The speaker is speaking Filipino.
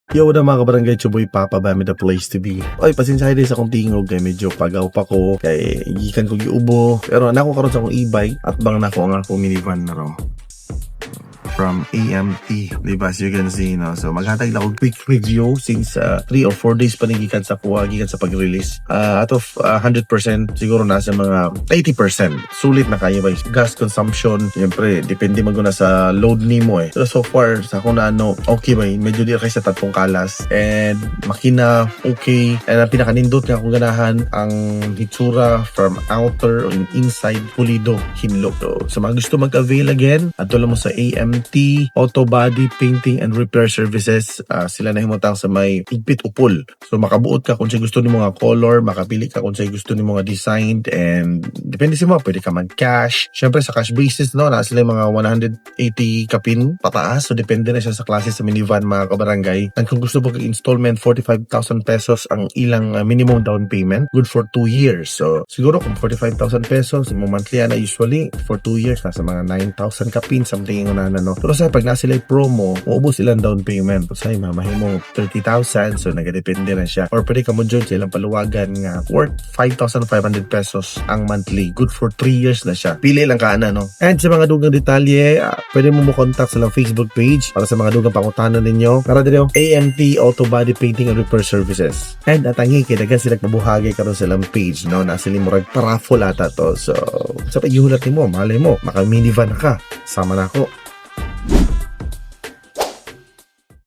Yo, na mga kabarangay, Chuboy Papa ba, the place to be. Oy, pasensya din sa akong tingog, kay medyo pagaw pa ko, kay gikan ko giubo. Pero nako karon sa akong e-bike, at bang nako ang akong minivan na raw. From AMT, diba? As you can see, no? So, maghatag lang akong quick review since 3 or 4 days pa gikan sa kuha, gikan sa pag-release. Out of 100%, siguro nasa mga 80%. Sulit na kayo ba? Gas consumption, siyempre, depende maguna sa load nimo eh. Pero so far, sa kung ano, okay ba? Medyo di kayo sa tatlong kalas. And makina, okay. And ang pinakanindot nga akong ganahan, ang hitsura from outer and inside, pulido, hinlo. So, sa mga gusto mag-avail again, at mo sa AMT, Auto Body Painting and Repair Services. Sila na himutang sa may igpit upol. So makabuot ka kung siya gusto ni mga color, makapili ka kung siya gusto ni mga design, and depende sa mga, pwede ka mag-cash. Syempre sa cash basis, no, na sila mga 180 kapin pataas. So depende na siya sa klase sa minivan, mga kabarangay. And kung gusto mo installment, 45,000 pesos ang ilang minimum down payment. Good for 2 years. So siguro kung 45,000 pesos, mo monthly na usually for 2 years, nasa mga 9,000 kapin, something yung na, no. Pero sa pag nasa sila promo, maubos ilang down payment. So mamahin mo 30,000, so nagadepende na siya. Or pwede ka mo dyan sa ilang paluwagan nga worth 5,500 pesos ang monthly. Good for 3 years na siya. Pili lang ka na, no? And sa mga dugang detalye, pwede mo contact sa lang Facebook page para sa mga dugang pangutanan ninyo. Para din yung AMT Auto Body Painting and Repair Services. And atangi, kinagan sila mabuhagi karon sa lang page, no? Nasa limurag para-raffle ata to. So, sa pag-ihulat mo, malay mo, maka-minivan na ka. Sama na ako.